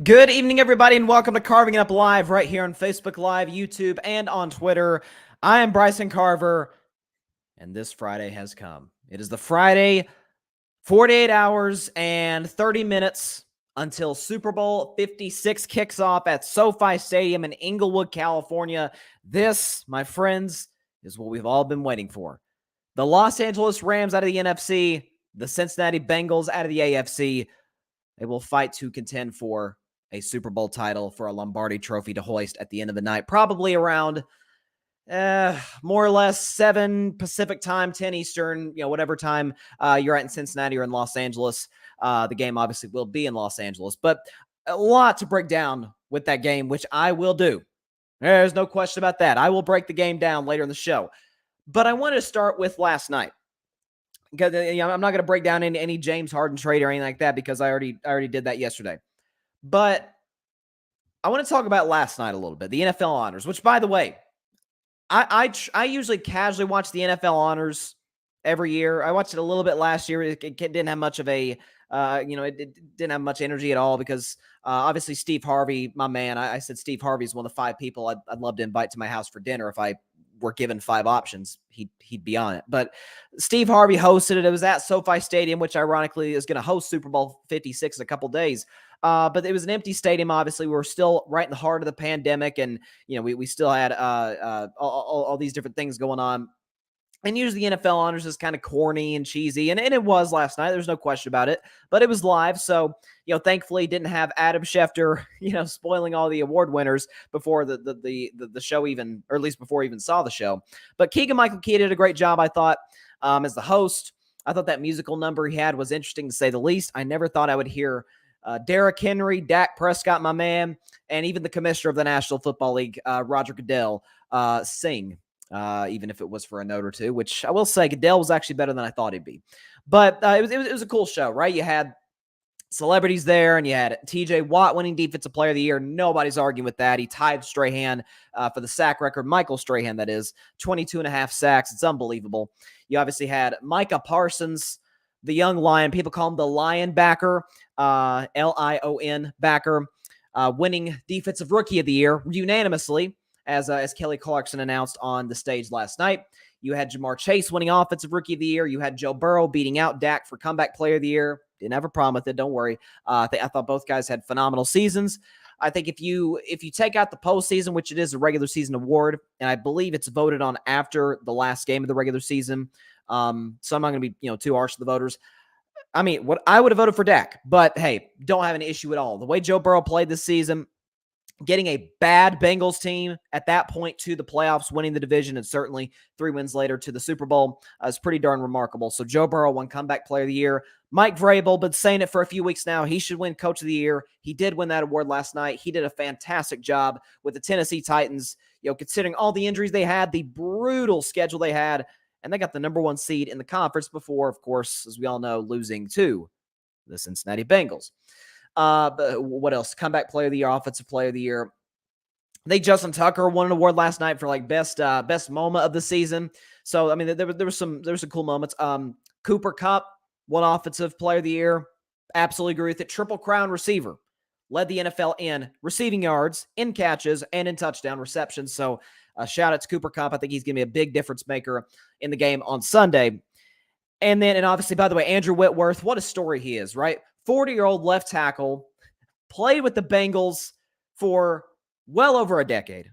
Good evening, everybody, and welcome to Carving It Up Live right here on Facebook Live, YouTube, and on Twitter. I am Bryson Carver, and this Friday has come. It is the Friday, 48 hours and 30 minutes until Super Bowl 56 kicks off at SoFi Stadium in Inglewood, California. This, my friends, is what we've all been waiting for. The Los Angeles Rams out of the NFC, the Cincinnati Bengals out of the AFC. They will fight to contend for a Super Bowl title, for a Lombardi Trophy to hoist at the end of the night, probably around more or less 7 Pacific time, 10 Eastern, whatever time you're at in Cincinnati or in Los Angeles. The game obviously will be in Los Angeles, but a lot to break down with that game, which I will do. There's no question about that. I will break the game down later in the show. But I wanted to start with last night. Because I'm not going to break down any James Harden trade or anything like that because I already did that yesterday. But I want to talk about last night a little bit, the NFL honors, which, by the way, I usually casually watch the NFL honors every year. I watched it a little bit last year. It didn't have much of a, it didn't have much energy at all because obviously Steve Harvey, my man, I said Steve Harvey is one of the 5 people I'd love to invite to my house for dinner if I were given 5 options. He'd be on it. But Steve Harvey hosted it. It was at SoFi Stadium, which ironically is going to host Super Bowl 56 in a couple days. But it was an empty stadium. Obviously, we were still right in the heart of the pandemic, and we still had all these different things going on. And usually the NFL honors is kind of corny and cheesy, and it was last night. There's no question about it. But it was live, so thankfully didn't have Adam Schefter, spoiling all the award winners before the show even, or at least before we even saw the show. But Keegan-Michael Key did a great job, I thought, as the host. I thought that musical number he had was interesting to say the least. I never thought I would hear Derrick Henry, Dak Prescott, my man, and even the commissioner of the National Football League, Roger Goodell, sing. Even if it was for a note or two, which I will say Goodell was actually better than I thought he'd be. But it was a cool show, right? You had celebrities there, and you had T.J. Watt winning Defensive Player of the Year. Nobody's arguing with that. He tied Strahan for the sack record. Michael Strahan, that is, 22.5 sacks. It's unbelievable. You obviously had Micah Parsons, the young lion. People call him the Lion backer, Lion backer, winning Defensive Rookie of the Year unanimously, as Kelly Clarkson announced on the stage last night. You had Jamar Chase winning Offensive Rookie of the Year. You had Joe Burrow beating out Dak for Comeback Player of the Year. Didn't have a problem with it. Don't worry. I thought both guys had phenomenal seasons. I think if you take out the postseason, which it is a regular season award, and I believe it's voted on after the last game of the regular season, so I'm not going to be too harsh to the voters. I mean, what I would have voted for Dak, but hey, don't have an issue at all. The way Joe Burrow played this season, getting a bad Bengals team at that point to the playoffs, winning the division, and certainly 3 wins later to the Super Bowl is pretty darn remarkable. So Joe Burrow won Comeback Player of the Year. Mike Vrabel, been saying it for a few weeks now, he should win Coach of the Year. He did win that award last night. He did a fantastic job with the Tennessee Titans, considering all the injuries they had, the brutal schedule they had, and they got the number 1 seed in the conference before, of course, as we all know, losing to the Cincinnati Bengals. But what else? Comeback Player of the Year, Offensive Player of the Year. I think Justin Tucker won an award last night for best moment of the season. So I mean, there were some cool moments. Cooper Kupp won Offensive Player of the Year. Absolutely agree with it. Triple Crown receiver, led the NFL in receiving yards, in catches, and in touchdown receptions. So shout out to Cooper Kupp. I think he's going to be a big difference maker in the game on Sunday. And obviously, by the way, Andrew Whitworth, what a story he is, right? 40-year-old left tackle, played with the Bengals for well over a decade.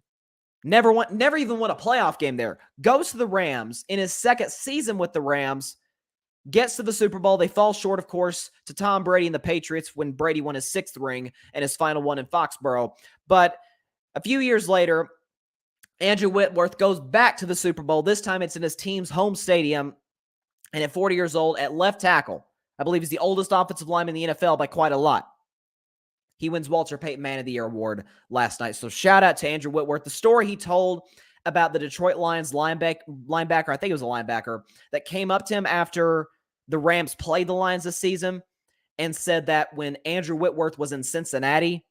Never even won a playoff game there. Goes to the Rams in his second season with the Rams, gets to the Super Bowl. They fall short, of course, to Tom Brady and the Patriots when Brady won his 6th ring and his final one in Foxborough. But a few years later, Andrew Whitworth goes back to the Super Bowl. This time it's in his team's home stadium. And at 40 years old, at left tackle, I believe he's the oldest offensive lineman in the NFL by quite a lot. He wins Walter Payton Man of the Year award last night. So shout out to Andrew Whitworth. The story he told about the Detroit Lions linebacker, I think it was a linebacker, that came up to him after the Rams played the Lions this season and said that when Andrew Whitworth was in Cincinnati,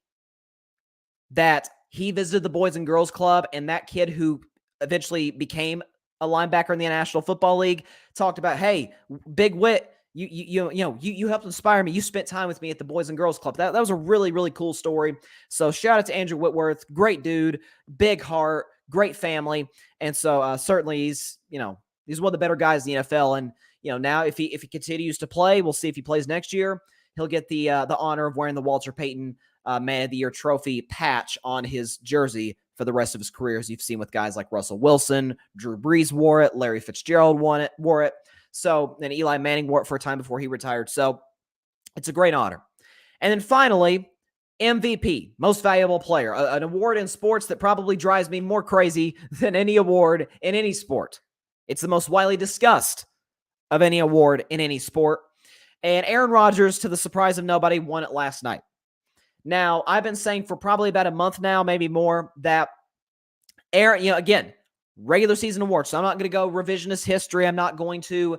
that he visited the Boys and Girls Club, and that kid who eventually became a linebacker in the National Football League talked about, hey, Big Whit, You helped inspire me. You spent time with me at the Boys and Girls Club. That was a really, really cool story. So shout out to Andrew Whitworth. Great dude, big heart, great family. And so certainly he's one of the better guys in the NFL. And now if he continues to play, we'll see if he plays next year. He'll get the honor of wearing the Walter Payton Man of the Year trophy patch on his jersey for the rest of his career, as you've seen with guys like Russell Wilson, Drew Brees wore it, Larry Fitzgerald wore it. So, and Eli Manning wore it for a time before he retired. So it's a great honor. And then finally, MVP, most valuable player, an award in sports that probably drives me more crazy than any award in any sport. It's the most widely discussed of any award in any sport. And Aaron Rodgers, to the surprise of nobody, won it last night. Now, I've been saying for probably about a month now, maybe more, that Aaron, again, regular season award. So I'm not going to go revisionist history. I'm not going to,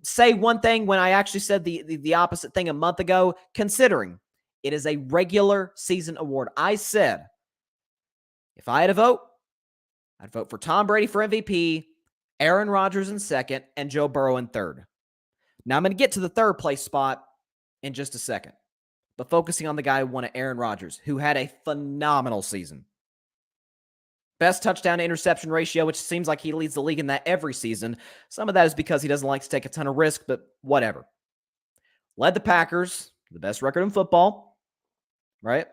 say one thing when I actually said the opposite thing a month ago, considering it is a regular season award. I said, if I had a vote, I'd vote for Tom Brady for MVP, Aaron Rodgers in second, and Joe Burrow in third. Now I'm going to get to the third place spot in just a second, but focusing on the guy who won it, Aaron Rodgers, who had a phenomenal season. Best touchdown to interception ratio, which seems like he leads the league in that every season. Some of that is because he doesn't like to take a ton of risk, but whatever. Led the Packers, the best record in football, right?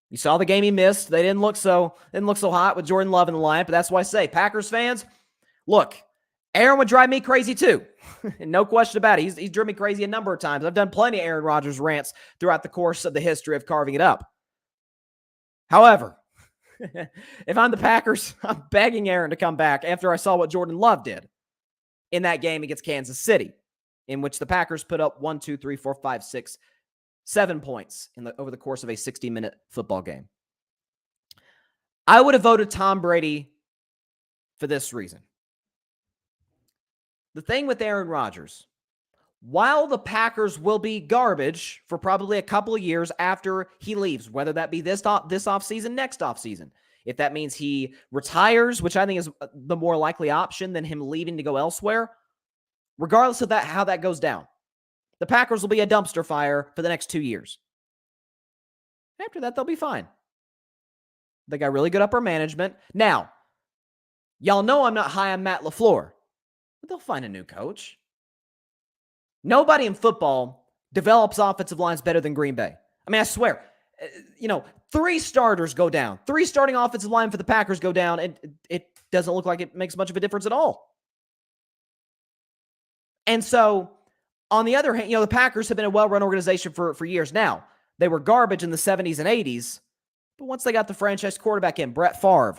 You saw the game he missed. They didn't look so hot with Jordan Love in the line, but that's why I say, Packers fans, look, Aaron would drive me crazy too. No question about it. He's driven me crazy a number of times. I've done plenty of Aaron Rodgers rants throughout the course of the history of carving it up. However, if I'm the Packers, I'm begging Aaron to come back after I saw what Jordan Love did in that game against Kansas City, in which the Packers put up 1, 2, 3, 4, 5, 6, 7 points over the course of a 60-minute football game. I would have voted Tom Brady for this reason. The thing with Aaron Rodgers, while the Packers will be garbage for probably a couple of years after he leaves, whether that be this offseason, next offseason, if that means he retires, which I think is the more likely option than him leaving to go elsewhere, regardless of that, how that goes down, the Packers will be a dumpster fire for the next 2 years. After that, they'll be fine. They got really good upper management. Now, y'all know I'm not high on Matt LaFleur, but they'll find a new coach. Nobody in football develops offensive lines better than Green Bay. I mean, I swear, 3 starters go down. 3 starting offensive line for the Packers go down, and it doesn't look like it makes much of a difference at all. And so, on the other hand, the Packers have been a well-run organization for years now. They were garbage in the 70s and 80s, but once they got the franchise quarterback in, Brett Favre,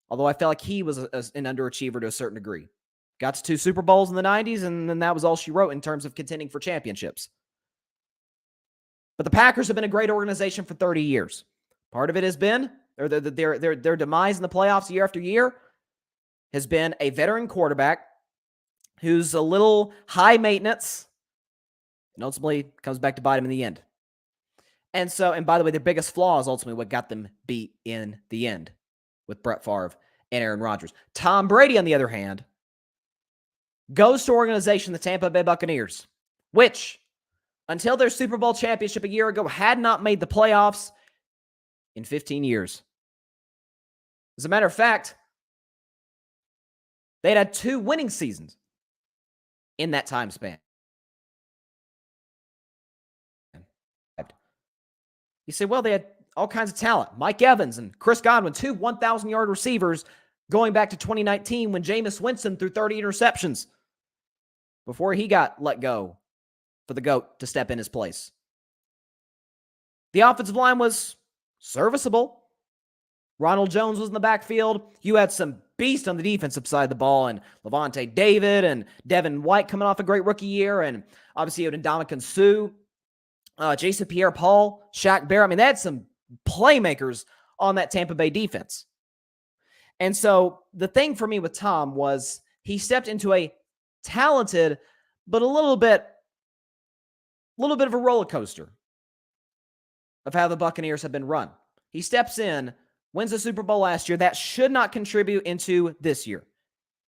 although I felt like he was an underachiever to a certain degree, got to 2 Super Bowls in the 90s, and then that was all she wrote in terms of contending for championships. But the Packers have been a great organization for 30 years. Part of it has been, or their demise in the playoffs year after year, has been a veteran quarterback who's a little high maintenance and ultimately comes back to bite him in the end. And so, and by the way, their biggest flaw is ultimately what got them beat in the end with Brett Favre and Aaron Rodgers. Tom Brady, on the other hand, goes to organization, the Tampa Bay Buccaneers, which, until their Super Bowl championship a year ago, had not made the playoffs in 15 years. As a matter of fact, they'd had 2 winning seasons in that time span. You say, well, they had all kinds of talent. Mike Evans and Chris Godwin, 2 1,000-yard receivers going back to 2019 when Jameis Winston threw 30 interceptions before he got let go for the GOAT to step in his place. The offensive line was serviceable. Ronald Jones was in the backfield. You had some beast on the defensive side of the ball, and Levante David and Devin White coming off a great rookie year, and obviously you had Ndamukong Suh, Jason Pierre-Paul, Shaq Barrett. I mean, they had some playmakers on that Tampa Bay defense. And so the thing for me with Tom was he stepped into a talented, but a little bit of a roller coaster of how the Buccaneers have been run. He steps in, wins the Super Bowl last year. That should not contribute into this year.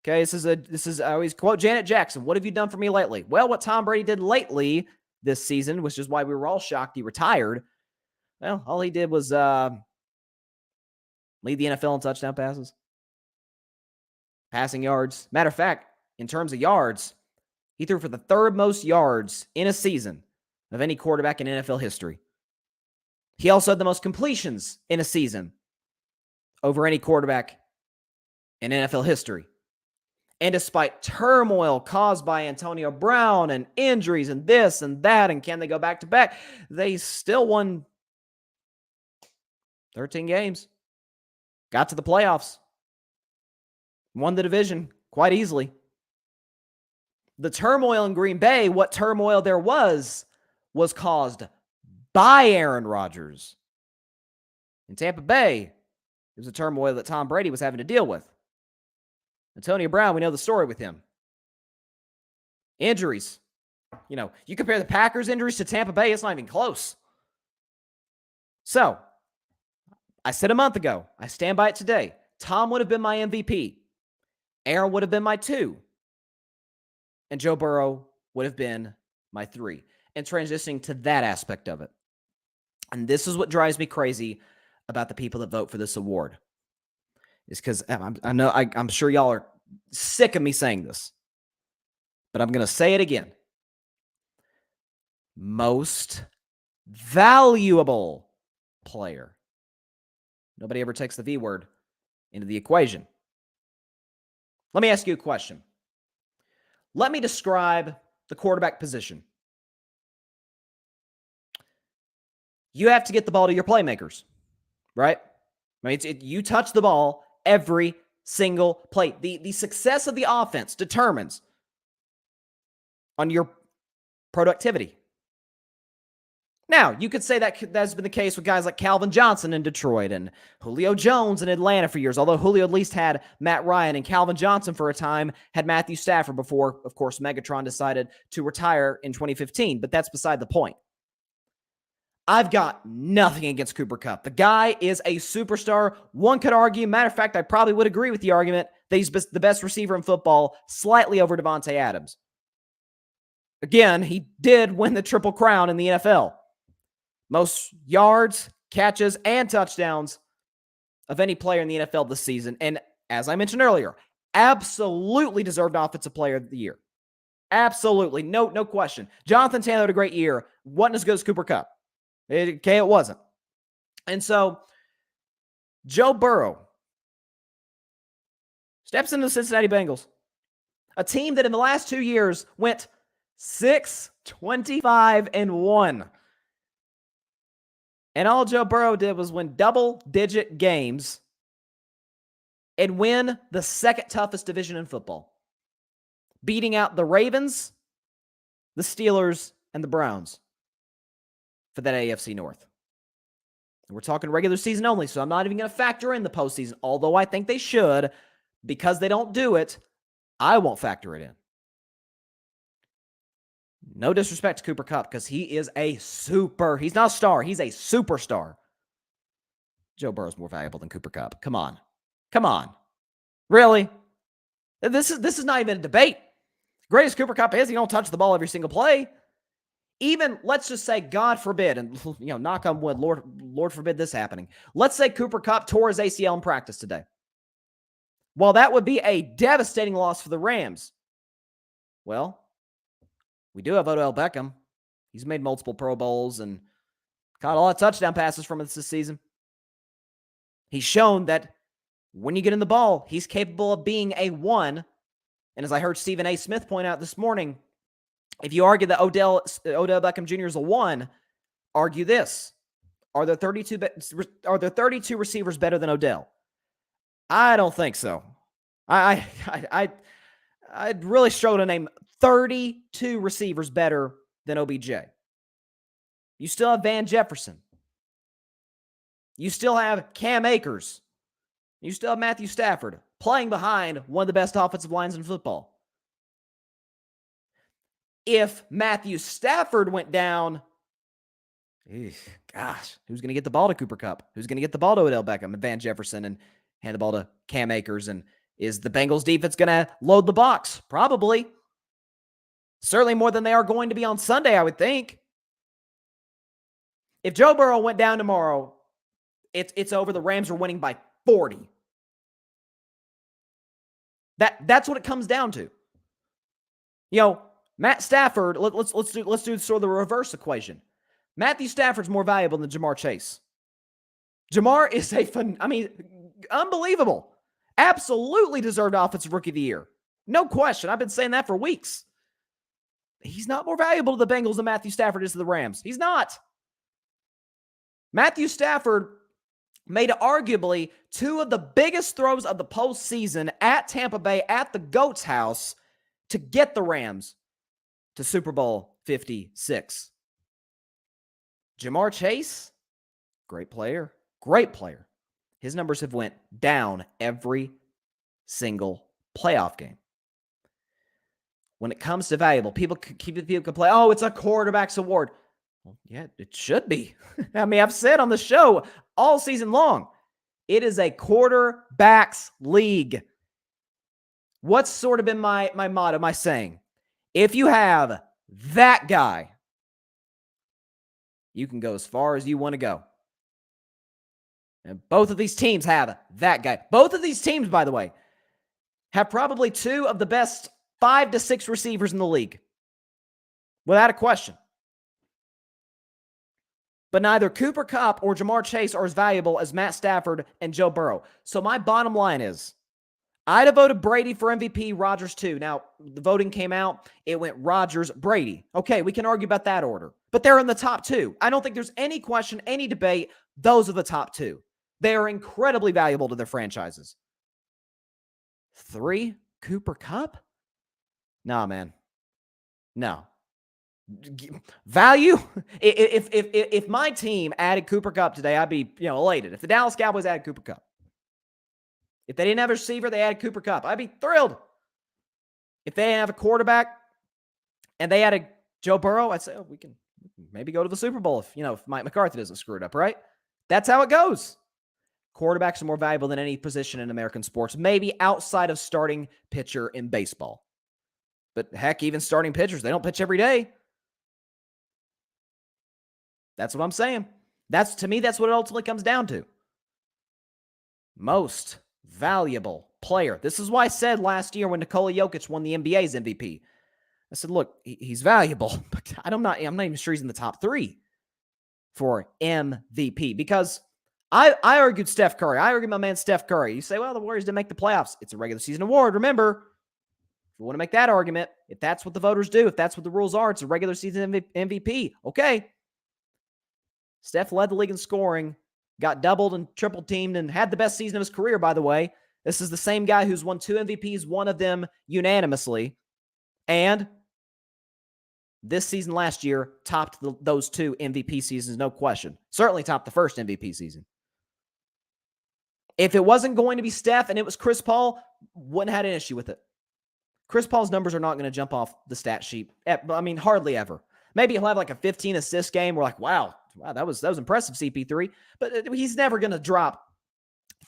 Okay, I always quote Janet Jackson. What have you done for me lately? Well, what Tom Brady did lately this season, which is why we were all shocked he retired. Well, all he did was lead the NFL in touchdown passes, passing yards. Matter of fact, in terms of yards, he threw for the third most yards in a season of any quarterback in NFL history. He also had the most completions in a season over any quarterback in NFL history. And despite turmoil caused by Antonio Brown and injuries and this and that, and can they go back to back, they still won 13 games, got to the playoffs, won the division quite easily. The turmoil in Green Bay, what turmoil there was caused by Aaron Rodgers. In Tampa Bay, it was a turmoil that Tom Brady was having to deal with. Antonio Brown, we know the story with him. Injuries. You compare the Packers' injuries to Tampa Bay, it's not even close. So, I said a month ago, I stand by it today. Tom would have been my MVP. Aaron would have been my 2. And Joe Burrow would have been my 3. And transitioning to that aspect of it. And this is what drives me crazy about the people that vote for this award. Is because I'm sure y'all are sick of me saying this, but I'm going to say it again. Most valuable player. Nobody ever takes the V word into the equation. Let me ask you a question. Let me describe the quarterback position. You have to get the ball to your playmakers, right? I mean, you touch the ball every single play. The success of the offense determines on your productivity. Now, you could say that's been the case with guys like Calvin Johnson in Detroit and Julio Jones in Atlanta for years, although Julio at least had Matt Ryan, and Calvin Johnson for a time had Matthew Stafford before, of course, Megatron decided to retire in 2015, but that's beside the point. I've got nothing against Cooper Kupp. The guy is a superstar. One could argue, matter of fact, I probably would agree with the argument that he's the best receiver in football, slightly over Devontae Adams. Again, he did win the Triple Crown in the NFL. Most yards, catches, and touchdowns of any player in the NFL this season. And as I mentioned earlier, absolutely deserved Offensive Player of the Year. Absolutely. No question. Jonathan Taylor had a great year. Wasn't as good as Cooper Kupp. It wasn't. And so, Joe Burrow steps into the Cincinnati Bengals, a team that in the last 2 years went 6-25-1. And all Joe Burrow did was win double-digit games and win the second toughest division in football, beating out the Ravens, the Steelers, and the Browns for that AFC North. We're talking regular season only, so I'm not even going to factor in the postseason, although I think they should. Because they don't do it, I won't factor it in. No disrespect to Cooper Kupp, because he is he's not a star, he's a superstar. Joe Burrow's more valuable than Cooper Kupp. Come on. Really? This is not even a debate. Greatest Cooper Kupp is, he don't touch the ball every single play. Even, let's just say, God forbid, and knock on wood, Lord forbid this happening. Let's say Cooper Kupp tore his ACL in practice today. While that would be a devastating loss for the Rams, well, we do have Odell Beckham. He's made multiple Pro Bowls and caught a lot of touchdown passes from us this season. He's shown that when you get in the ball, he's capable of being a 1. And as I heard Stephen A. Smith point out this morning, if you argue that Odell Beckham Jr. is a 1, argue this. Are there 32 receivers better than Odell? I don't think so. I'd really struggle to name 32 receivers better than OBJ. You still have Van Jefferson. You still have Cam Akers. You still have Matthew Stafford playing behind one of the best offensive lines in football. If Matthew Stafford went down, gosh, who's going to get the ball to Cooper Kupp? Who's going to get the ball to Odell Beckham and Van Jefferson and hand the ball to Cam Akers and Is the Bengals defense going to load the box? Probably. Certainly more than they are going to be on Sunday, I would think. If Joe Burrow went down tomorrow, it's over. The Rams are winning by 40. That's what it comes down to. You know, Matt Stafford, let's do sort of the reverse equation. Matthew Stafford's more valuable than Jamar Chase. Jamar is unbelievable. Absolutely deserved Offensive Rookie of the Year. No question. I've been saying that for weeks. He's not more valuable to the Bengals than Matthew Stafford is to the Rams. He's not. Matthew Stafford made arguably two of the biggest throws of the postseason at Tampa Bay at the GOAT's house to get the Rams to Super Bowl 56. Jamar Chase, great player. Great player. His numbers have went down every single playoff game. When it comes to valuable, people can play, oh, it's a quarterback's award. Well, yeah, it should be. I mean, I've said on the show all season long, it is a quarterback's league. What's sort of been my motto, my saying? If you have that guy, you can go as far as you want to go. And both of these teams have that guy. Both of these teams, by the way, have probably two of the best 5 to 6 receivers in the league. Without a question. But neither Cooper Kupp or Jamar Chase are as valuable as Matt Stafford and Joe Burrow. So my bottom line is, I'd have voted Brady for MVP, Rodgers too. Now, the voting came out. It went Rodgers, Brady. Okay, we can argue about that order. But they're in the top two. I don't think there's any question, any debate. Those are the top two. They are incredibly valuable to their franchises. 3, Cooper Kupp? Nah, man. No. Value? If my team added Cooper Kupp today, I'd be elated. If the Dallas Cowboys added Cooper Kupp. If they didn't have a receiver, they added Cooper Kupp. I'd be thrilled. If they didn't have a quarterback and they added Joe Burrow, I'd say, oh, we can maybe go to the Super Bowl if Mike McCarthy doesn't screw it up, right? That's how it goes. Quarterbacks are more valuable than any position in American sports, maybe outside of starting pitcher in baseball. But heck, even starting pitchers, they don't pitch every day. That's what I'm saying. To me, that's what it ultimately comes down to. Most valuable player. This is why I said last year when Nikola Jokic won the NBA's MVP. I said, look, he's valuable, but I'm not even sure he's in the top 3 for MVP because I argued Steph Curry. I argued my man Steph Curry. You say, well, the Warriors didn't make the playoffs. It's a regular season award. Remember, if you want to make that argument, if that's what the voters do, if that's what the rules are, it's a regular season MVP. Okay. Steph led the league in scoring, got doubled and triple teamed, and had the best season of his career, by the way. This is the same guy who's won 2 MVPs, one of them unanimously. And this season last year topped those 2 MVP seasons, no question. Certainly topped the first MVP season. If it wasn't going to be Steph and it was Chris Paul, wouldn't have had an issue with it. Chris Paul's numbers are not going to jump off the stat sheet. I mean, hardly ever. Maybe he'll have like a 15 assist game. We're like, wow, that was impressive, CP3. But he's never going to drop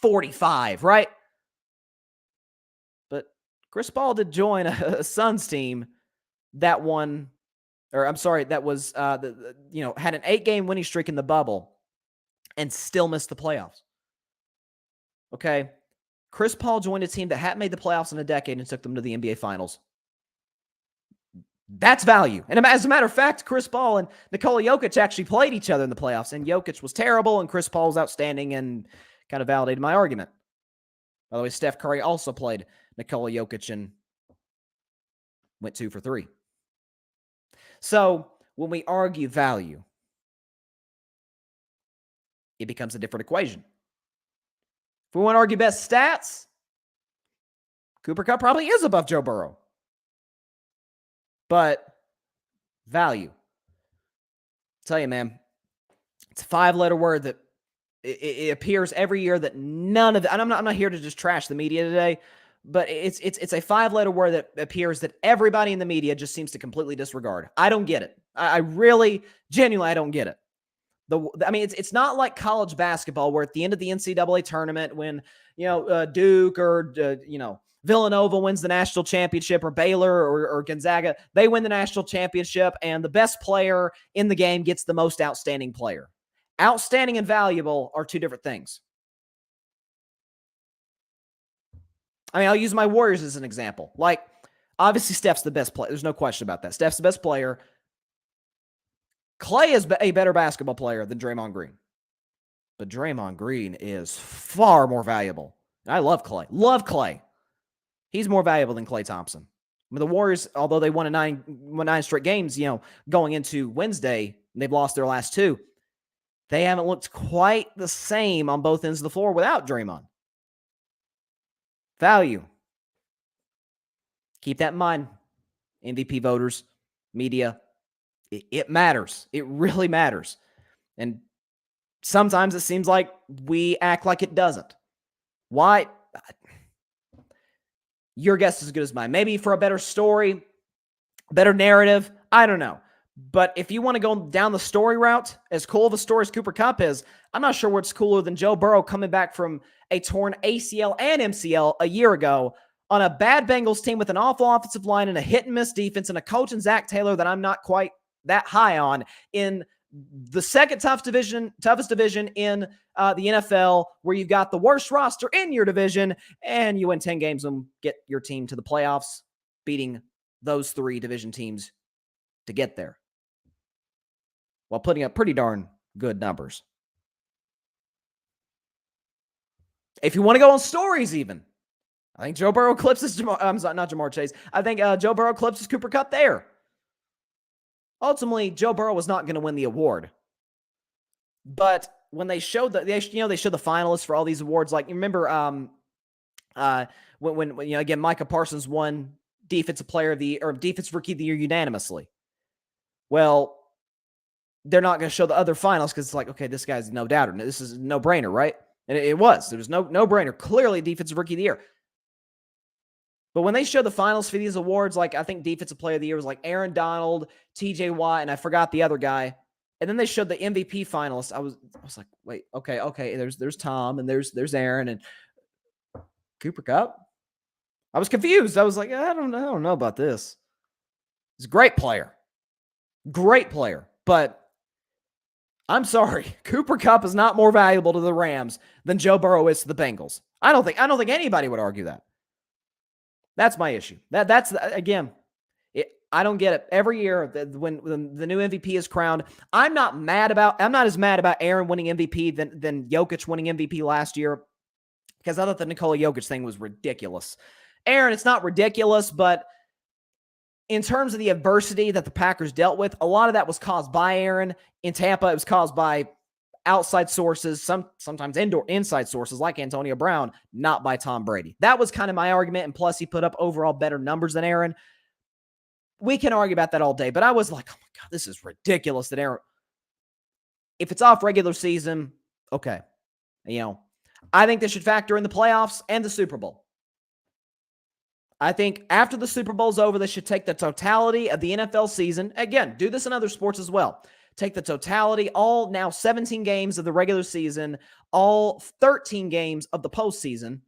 45, right? But Chris Paul did join a Suns team that won, or I'm sorry, that was had an 8-game winning streak in the bubble and still missed the playoffs. Okay, Chris Paul joined a team that hadn't made the playoffs in a decade and took them to the NBA Finals. That's value. And as a matter of fact, Chris Paul and Nikola Jokic actually played each other in the playoffs, and Jokic was terrible, and Chris Paul was outstanding, and kind of validated my argument. By the way, Steph Curry also played Nikola Jokic and went 2 for 3. So when we argue value, it becomes a different equation. If we want to argue best stats, Cooper Kupp probably is above Joe Burrow. But value. I'll tell you, man, it's a 5-letter word that it appears every year that none of the, and I'm not here to just trash the media today, but it's a 5-letter word that appears that everybody in the media just seems to completely disregard. I don't get it. I really, genuinely, I don't get it. It's not like college basketball where at the end of the NCAA tournament when, Duke or, Villanova wins the national championship, or Baylor or Gonzaga, they win the national championship, and the best player in the game gets the most outstanding player. Outstanding and valuable are two different things. I mean, I'll use my Warriors as an example. Like, obviously, Steph's the best player. There's no question about that. Steph's the best player. Clay is a better basketball player than Draymond Green. But Draymond Green is far more valuable. I love Clay. Love Clay. He's more valuable than Klay Thompson. I mean, the Warriors, although they won nine straight games, going into Wednesday, they've lost their last two. They haven't looked quite the same on both ends of the floor without Draymond. Value. Keep that in mind, MVP voters, media. It matters. It really matters. And sometimes it seems like we act like it doesn't. Why? Your guess is as good as mine. Maybe for a better story, better narrative. I don't know. But if you want to go down the story route, as cool of a story as Cooper Kupp is, I'm not sure what's cooler than Joe Burrow coming back from a torn ACL and MCL a year ago on a bad Bengals team with an awful offensive line and a hit-and-miss defense and a coach in Zach Taylor that I'm not quite that high on in the second toughest division in the NFL, where you've got the worst roster in your division, and you win 10 games and get your team to the playoffs, beating those three division teams to get there, while putting up pretty darn good numbers. If you want to go on stories even, I think Joe Burrow eclipses not Jamar Chase. I think Joe Burrow eclipses Cooper Kupp there. Ultimately, Joe Burrow was not going to win the award. But when they showed they showed the finalists for all these awards, like, you remember when again, Micah Parsons won Defensive Player of the Year or Defensive Rookie of the Year unanimously. Well, they're not going to show the other finals because it's like, okay, this guy's no doubter. This is a no-brainer, right? And it was. There was no-brainer. Clearly, Defensive Rookie of the Year. But when they show the finals for these awards, like, I think Defensive Player of the Year was like Aaron Donald, TJ Watt, and I forgot the other guy. And then they showed the MVP finalists. I was like, wait, okay. There's Tom and there's Aaron and Cooper Kupp. I was confused. I was like, I don't know about this. He's a great player. But I'm sorry, Cooper Kupp is not more valuable to the Rams than Joe Burrow is to the Bengals. I don't think anybody would argue that. That's my issue. That's again, I don't get it. Every year when the new MVP is crowned, I'm not as mad about Aaron winning MVP than Jokic winning MVP last year, because I thought the Nikola Jokic thing was ridiculous. Aaron, it's not ridiculous, but in terms of the adversity that the Packers dealt with, a lot of that was caused by Aaron. In Tampa, it was caused by outside sources, sometimes inside sources like Antonio Brown, not by Tom Brady. That was kind of my argument, and plus he put up overall better numbers than Aaron. We can argue about that all day, but I was like, oh my God, this is ridiculous that Aaron, if it's off regular season, okay. I think this should factor in the playoffs and the Super Bowl. I think after the Super Bowl's over, they should take the totality of the NFL season. Again, do this in other sports as well. Take the totality, all now 17 games of the regular season, all 13 games of the postseason.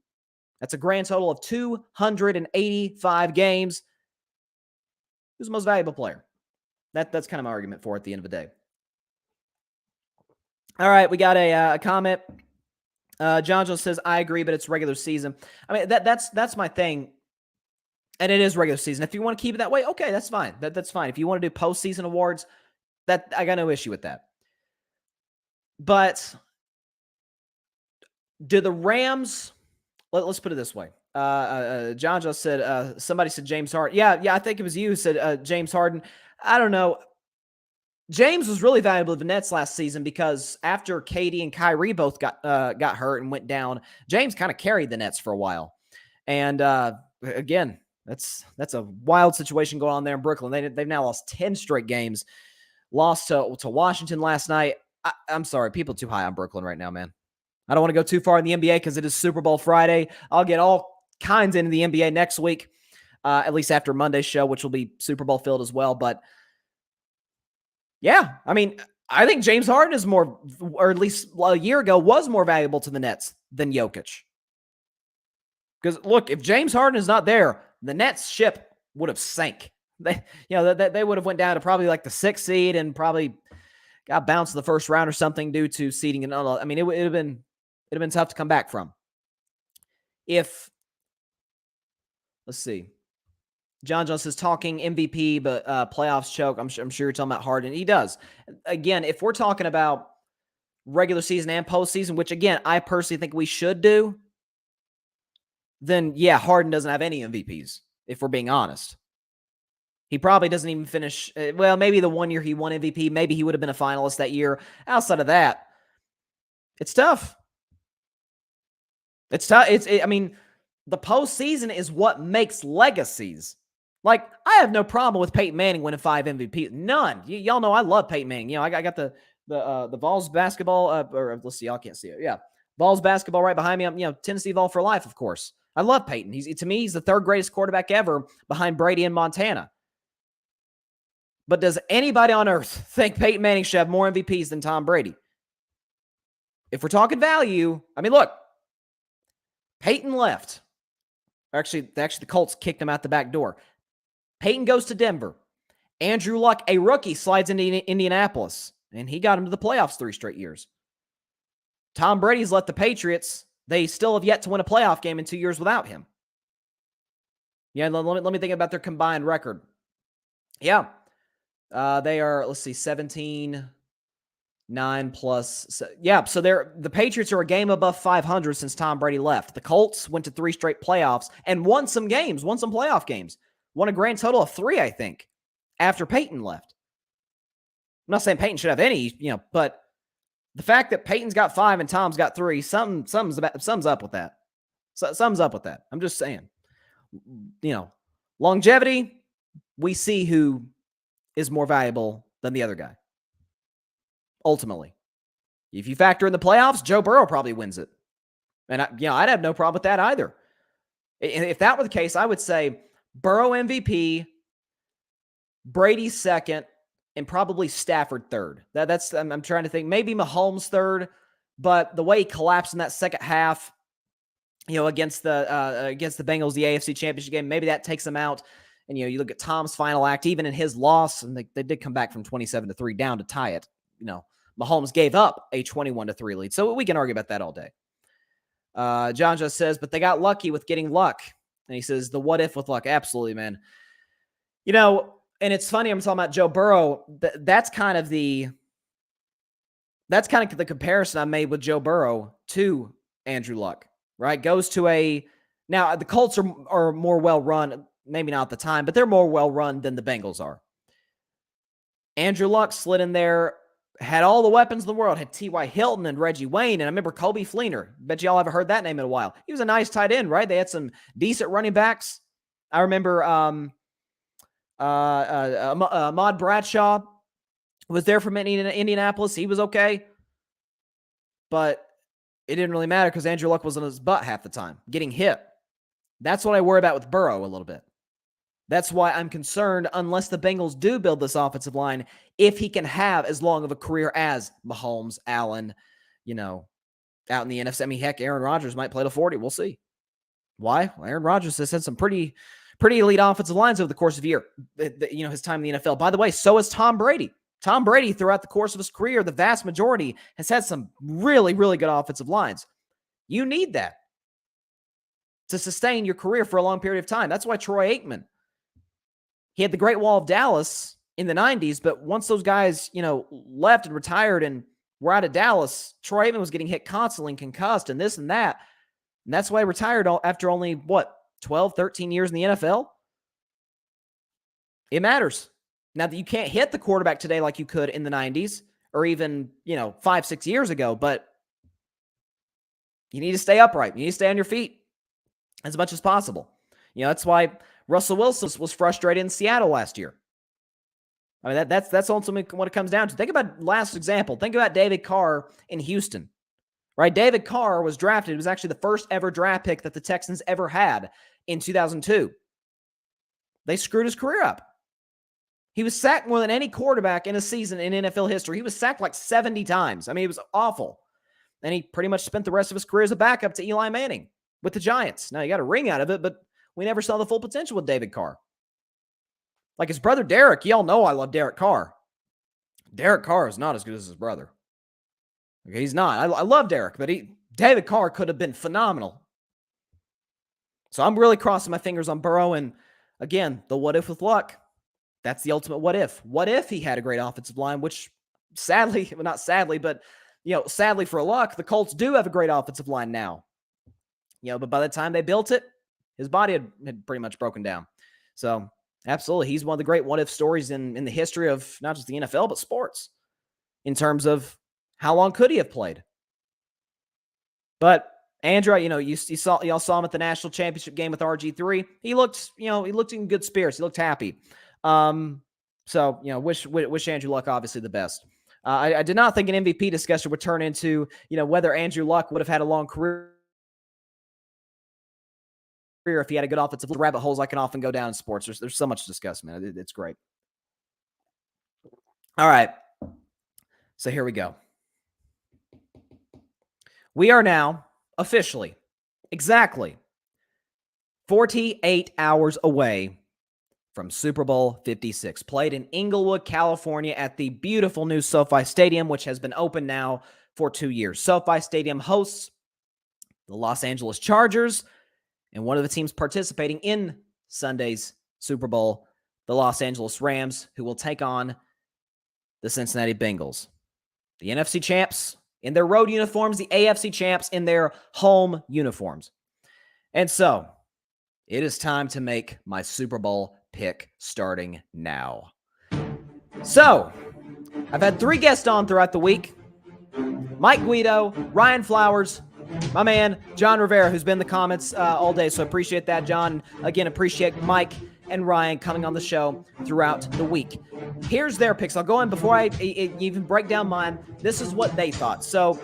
That's a grand total of 285 games. Who's the most valuable player? That's kind of my argument for it at the end of the day. All right, we got a comment. John says, I agree, but it's regular season. I mean, that's my thing. And it is regular season. If you want to keep it that way, okay, that's fine. That's fine. If you want to do postseason awards, that I got no issue with that. But do the Rams, let's put it this way. John just said, somebody said James Harden. Yeah, I think it was you who said James Harden. I don't know. James was really valuable to the Nets last season because after KD and Kyrie both got hurt and went down, James kind of carried the Nets for a while. And again, that's a wild situation going on there in Brooklyn. They've now lost 10 straight games. Lost to Washington last night. I'm sorry, people too high on Brooklyn right now, man. I don't want to go too far in the NBA because it is Super Bowl Friday. I'll get all kinds into the NBA next week, at least after Monday's show, which will be Super Bowl filled as well. But yeah, I mean, I think James Harden is more, or at least a year ago, was more valuable to the Nets than Jokic. Because look, if James Harden is not there, the Nets ship would have sank. They would have went down to probably like the 6th seed and probably got bounced in the first round or something due to seeding and all. I mean, it'd have been tough to come back from. Let's see. John Jones is talking MVP, but playoffs choke. I'm sure you're talking about Harden. He does. Again, if we're talking about regular season and postseason, which again, I personally think we should do, then yeah, Harden doesn't have any MVPs, if we're being honest. He probably doesn't even finish. Well, maybe the one year he won MVP, maybe he would have been a finalist that year. Outside of that, it's tough. It's tough. I mean, the postseason is what makes legacies. Like, I have no problem with Peyton Manning winning 5 MVPs. None. Y'all know I love Peyton Manning. I got the Vols basketball, or let's see, y'all can't see it. Yeah, Vols basketball right behind me. I'm, Tennessee Vol for life, of course. I love Peyton. To me, he's the 3rd greatest quarterback ever behind Brady in Montana. But does anybody on earth think Peyton Manning should have more MVPs than Tom Brady? If we're talking value, I mean, look, Peyton left. Actually, the Colts kicked him out the back door. Peyton goes to Denver. Andrew Luck, a rookie, slides into Indianapolis, and he got him to the playoffs 3 straight years. Tom Brady's left the Patriots. They still have yet to win a playoff game in 2 years without him. Yeah, let me think about their combined record. Yeah. They are, let's see, 17, 9 plus. Yeah, so the Patriots are a game above 500 since Tom Brady left. The Colts went to 3 straight playoffs and won some playoff games. Won a grand total of 3, I think, after Peyton left. I'm not saying Peyton should have any, but the fact that Peyton's got 5 and Tom's got 3, sums up with that. Sums up with that. I'm just saying. Longevity, we see who is more valuable than the other guy. Ultimately. If you factor in the playoffs, Joe Burrow probably wins it. And I'd have no problem with that either. If that were the case, I would say Burrow MVP, Brady 2nd, and probably Stafford 3rd. I'm trying to think. Maybe Mahomes 3rd, but the way he collapsed in that second half, against the Bengals, the AFC Championship game, maybe that takes him out. And, you look at Tom's final act, even in his loss, and they did come back from 27-3 down to tie it. Mahomes gave up a 21-3 lead. So we can argue about that all day. John just says, but they got lucky with getting luck. And he says, the what if with luck. Absolutely, man. And it's funny, I'm talking about Joe Burrow. That's kind of the comparison I made with Joe Burrow to Andrew Luck, right? Goes to now the Colts are more well-run. Maybe not at the time, but they're more well-run than the Bengals are. Andrew Luck slid in there, had all the weapons in the world, had T.Y. Hilton and Reggie Wayne, and I remember Kobe Fleener. Bet y'all haven't heard that name in a while. He was a nice tight end, right? They had some decent running backs. I remember Ahmad Bradshaw was there from Indianapolis. He was okay. But it didn't really matter because Andrew Luck was on his butt half the time, getting hit. That's what I worry about with Burrow a little bit. That's why I'm concerned, unless the Bengals do build this offensive line, if he can have as long of a career as Mahomes, Allen, out in the NFC. I mean, heck, Aaron Rodgers might play to 40. We'll see. Why? Well, Aaron Rodgers has had some pretty elite offensive lines over the course of a year, his time in the NFL. By the way, so has Tom Brady. Tom Brady, throughout the course of his career, the vast majority, has had some really, really good offensive lines. You need that to sustain your career for a long period of time. That's why Troy Aikman, he had the Great Wall of Dallas in the 90s, but once those guys, left and retired and were out of Dallas, Troy Aikman was getting hit constantly and concussed and this and that. And that's why he retired after only, 12, 13 years in the NFL? It matters. Now that you can't hit the quarterback today like you could in the 90s or even, 5, 6 years ago, but you need to stay upright. You need to stay on your feet as much as possible. That's why Russell Wilson was frustrated in Seattle last year. I mean, that's ultimately what it comes down to. Think about last example. Think about David Carr in Houston, right? David Carr was drafted. It was actually the first ever draft pick that the Texans ever had in 2002. They screwed his career up. He was sacked more than any quarterback in a season in NFL history. He was sacked like 70 times. I mean, it was awful. And he pretty much spent the rest of his career as a backup to Eli Manning. with the Giants. Now, he got a ring out of it, but we never saw the full potential with David Carr. Like his brother Derek, y'all know I love Derek Carr. Derek Carr is not as good as his brother. Okay, he's not. I love Derek, but David Carr could have been phenomenal. So I'm really crossing my fingers on Burrow. And again, the what if with luck. That's the ultimate what if. What if he had a great offensive line, which sadly, well, not sadly, but sadly for luck, the Colts do have a great offensive line now. But by the time they built it, his body had pretty much broken down. So absolutely, he's one of the great what if stories in the history of not just the NFL, but sports in terms of how long could he have played. But Andrew, y'all saw him at the national championship game with RG3. He looked in good spirits. He looked happy. So wish Andrew Luck obviously the best. I did not think an MVP discussion would turn into, whether Andrew Luck would have had a long career if he had a good offensive rabbit holes I can often go down in sports. There's so much to discuss, man. It's great. All right. So here we go. We are now officially exactly 48 hours away from Super Bowl 56, played in Inglewood, California at the beautiful new SoFi Stadium, which has been open now for 2 years. SoFi Stadium hosts the Los Angeles Chargers and one of the teams participating in Sunday's Super Bowl, the Los Angeles Rams, who will take on the Cincinnati Bengals. The NFC champs in their road uniforms, the AFC champs in their home uniforms. And so, it is time to make my Super Bowl pick starting now. So, I've had 3 guests on throughout the week. Mike Guido, Ryan Flowers, my man, John Rivera, who's been in the comments all day. So, appreciate that, John. Again, appreciate Mike and Ryan coming on the show throughout the week. Here's their picks. I'll go in before I even break down mine. This is what they thought. So,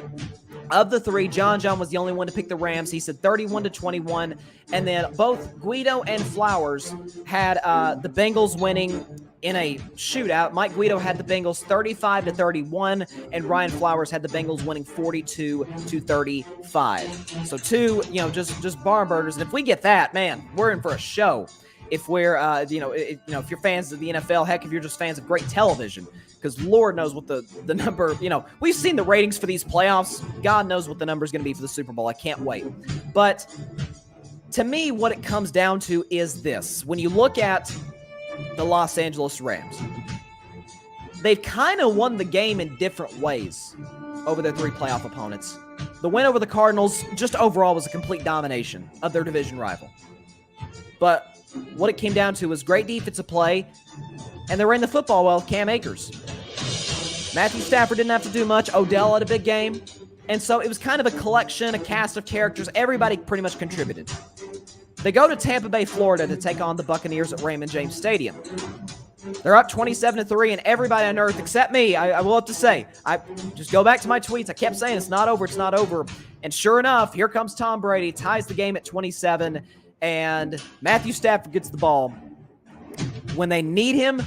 of the 3, John was the only one to pick the Rams. He said 31-21. And then both Guido and Flowers had the Bengals winning in a shootout. Mike Guido had the Bengals 35-31, and Ryan Flowers had the Bengals winning 42-35. So 2, just barn burners. And if we get that, man, we're in for a show. If we're, if you're fans of the NFL, heck, if you're just fans of great television, because Lord knows what the number, we've seen the ratings for these playoffs. God knows what the number is going to be for the Super Bowl. I can't wait. But to me, what it comes down to is this. When you look at the Los Angeles Rams, they've kind of won the game in different ways over their 3 playoff opponents. The win over the Cardinals just overall was a complete domination of their division rival. But what it came down to was great defensive play, and they ran the football well with Cam Akers. Matthew Stafford didn't have to do much. Odell had a big game. And so it was kind of a collection, a cast of characters. Everybody pretty much contributed. They go to Tampa Bay, Florida to take on the Buccaneers at Raymond James Stadium. They're up 27-3, and everybody on earth except me, I will have to say, I just go back to my tweets. I kept saying it's not over, it's not over. And sure enough, here comes Tom Brady, ties the game at 27, and Matthew Stafford gets the ball. When they need him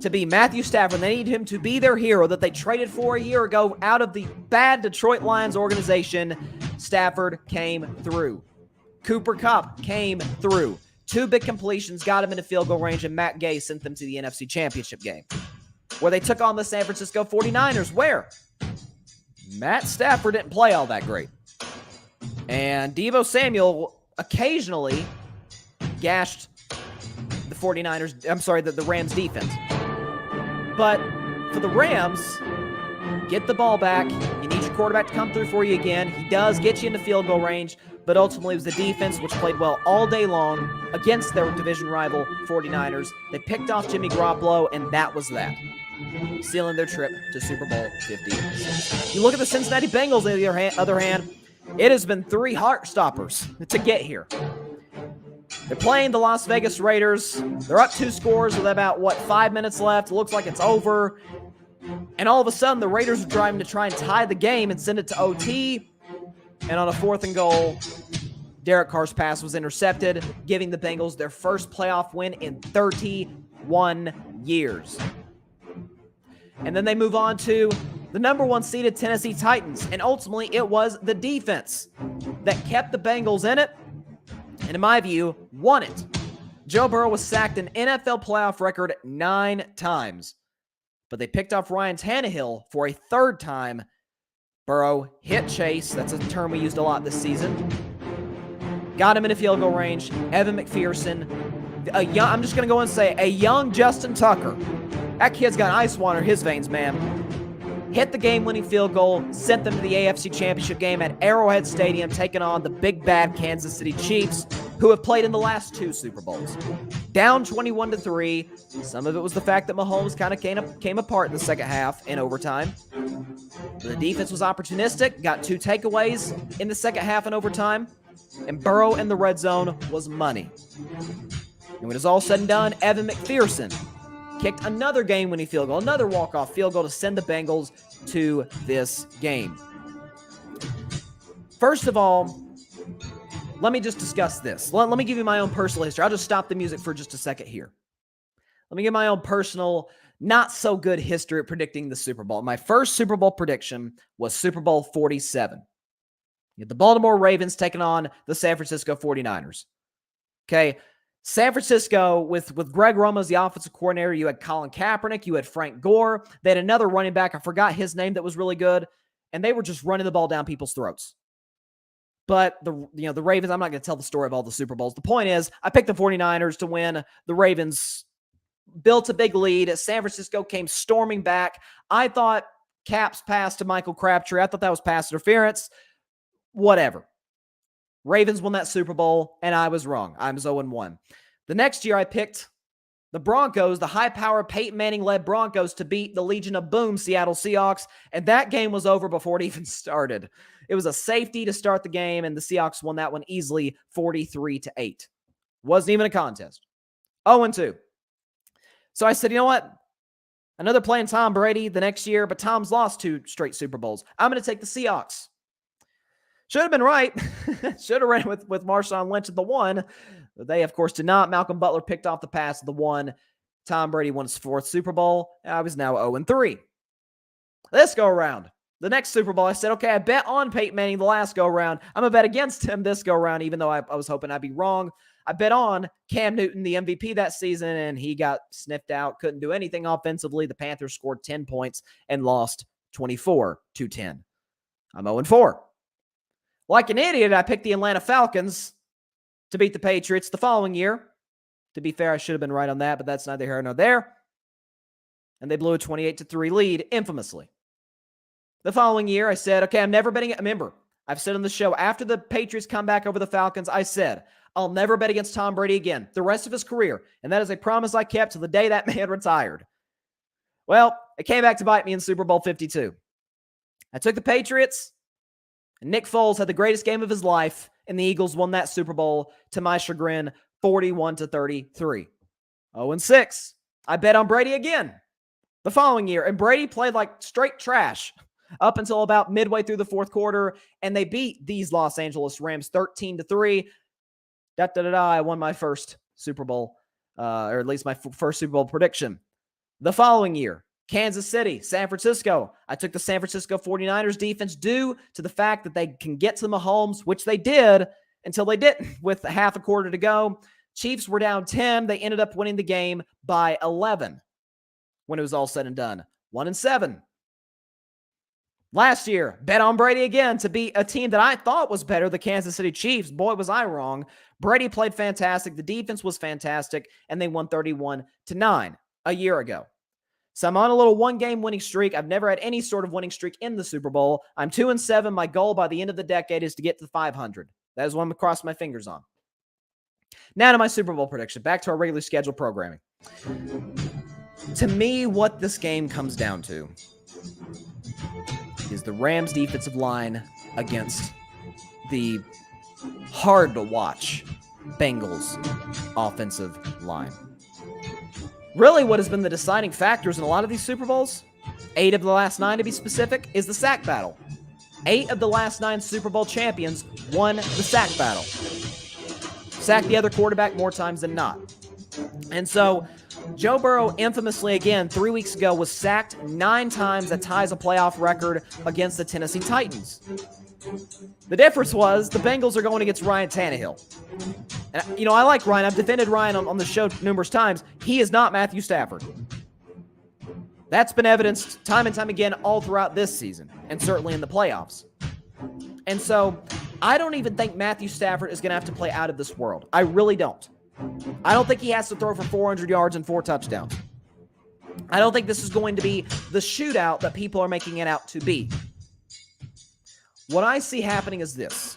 to be Matthew Stafford, they need him to be their hero that they traded for a year ago out of the bad Detroit Lions organization, Stafford came through. Cooper Kupp came through. 2 big completions got him into field goal range, and Matt Gay sent them to the NFC Championship game, where they took on the San Francisco 49ers, where Matt Stafford didn't play all that great. And Deebo Samuel occasionally gashed the 49ers, the Rams defense. But for the Rams, get the ball back. You need your quarterback to come through for you again. He does get you into field goal range, but ultimately it was the defense which played well all day long against their division rival 49ers. They picked off Jimmy Garoppolo, and that was that, sealing their trip to Super Bowl 56. You look at the Cincinnati Bengals, on the other hand, it has been 3 heart stoppers to get here. They're playing the Las Vegas Raiders. They're up 2 scores with about, 5 minutes left. It looks like it's over. And all of a sudden, the Raiders are driving to try and tie the game and send it to OT. And on a 4th and goal, Derek Carr's pass was intercepted, giving the Bengals their first playoff win in 31 years. And then they move on to the number 1 seeded Tennessee Titans. And ultimately, it was the defense that kept the Bengals in it and in my view, won it. Joe Burrow was sacked an NFL playoff record 9 times, but they picked off Ryan Tannehill for a 3rd time. Burrow hit Chase, that's a term we used a lot this season. Got him in a field goal range. Evan McPherson, I'm just going to go and say, a young Justin Tucker. That kid's got ice water in his veins, man. Hit the game-winning field goal, sent them to the AFC Championship game at Arrowhead Stadium, taking on the big bad Kansas City Chiefs, who have played in the last 2 Super Bowls. Down 21-3. Some of it was the fact that Mahomes kind of came apart in the second half in overtime. The defense was opportunistic, got 2 takeaways in the second half in overtime, and Burrow in the red zone was money. And when it's all said and done, Evan McPherson kicked another game-winning field goal, another walk-off field goal to send the Bengals to this game. First of all, let me just discuss this. Let me give you my own personal history. I'll just stop the music for just a second here. Let me give my own personal, not-so-good history at predicting the Super Bowl. My first Super Bowl prediction was Super Bowl 47. You had the Baltimore Ravens taking on the San Francisco 49ers. Okay, San Francisco, with Greg Romo as the offensive coordinator, you had Colin Kaepernick, you had Frank Gore. They had another running back, I forgot his name, that was really good, and they were just running the ball down people's throats. But the Ravens, I'm not going to tell the story of all the Super Bowls. The point is, I picked the 49ers to win. The Ravens built a big lead. San Francisco came storming back. I thought Cap's pass to Michael Crabtree, I thought that was pass interference. Whatever. Ravens won that Super Bowl, and I was wrong. I was 0-1. The next year, I picked the Broncos, the high-powered Peyton Manning-led Broncos, to beat the Legion of Boom Seattle Seahawks, and that game was over before it even started. It was a safety to start the game, and the Seahawks won that one easily, 43-8. Wasn't even a contest. 0-2. So I said, you know what? Another playing Tom Brady the next year, but Tom's lost 2 straight Super Bowls. I'm going to take the Seahawks. Should have been right. Should have ran with Marshawn Lynch at the 1. But they, of course, did not. Malcolm Butler picked off the pass at the 1. Tom Brady won his 4th Super Bowl. I was now 0-3. This go around. The next Super Bowl, I said, okay, I bet on Peyton Manning the last go around. I'm going to bet against him this go around, even though I was hoping I'd be wrong. I bet on Cam Newton, the MVP that season, and he got sniffed out. Couldn't do anything offensively. The Panthers scored 10 points and lost 24-10. I'm 0-4. Like an idiot, I picked the Atlanta Falcons to beat the Patriots the following year. To be fair, I should have been right on that, but that's neither here nor there. And they blew a 28-3 lead, infamously. The following year, I said, okay, I'm never betting. Remember, I've said on the show, after the Patriots come back over the Falcons, I said, I'll never bet against Tom Brady again the rest of his career. And that is a promise I kept to the day that man retired. Well, it came back to bite me in Super Bowl 52. I took the Patriots. And Nick Foles had the greatest game of his life, and the Eagles won that Super Bowl, to my chagrin, 41-33. 0-6. I bet on Brady again the following year, and Brady played like straight trash up until about midway through the 4th quarter, and they beat these Los Angeles Rams 13-3. I won my first Super Bowl, or at least my first Super Bowl prediction. The following year, Kansas City, San Francisco. I took the San Francisco 49ers defense due to the fact that they can get to Mahomes, which they did until they didn't with half a quarter to go. Chiefs were down 10. They ended up winning the game by 11 when it was all said and done. 1-7. Last year, bet on Brady again to beat a team that I thought was better, the Kansas City Chiefs. Boy, was I wrong. Brady played fantastic. The defense was fantastic, and they won 31-9 a year ago. So I'm on a little 1-game winning streak. I've never had any sort of winning streak in the Super Bowl. I'm 2-7. My goal by the end of the decade is to get to 500. That is what I'm going to cross my fingers on. Now to my Super Bowl prediction. Back to our regularly scheduled programming. To me, what this game comes down to is the Rams defensive line against the hard-to-watch Bengals offensive line. Really, what has been the deciding factors in a lot of these Super Bowls, 8 of the last 9 to be specific, is the sack battle. 8 of the last 9 Super Bowl champions won the sack battle. Sacked the other quarterback more times than not. And so, Joe Burrow infamously, again, 3 weeks ago, was sacked 9 times. That ties a playoff record against the Tennessee Titans. The difference was the Bengals are going against Ryan Tannehill. And, I like Ryan. I've defended Ryan on the show numerous times. He is not Matthew Stafford. That's been evidenced time and time again all throughout this season, and certainly in the playoffs. And so I don't even think Matthew Stafford is going to have to play out of this world. I really don't. I don't think he has to throw for 400 yards and 4 touchdowns. I don't think this is going to be the shootout that people are making it out to be. What I see happening is this,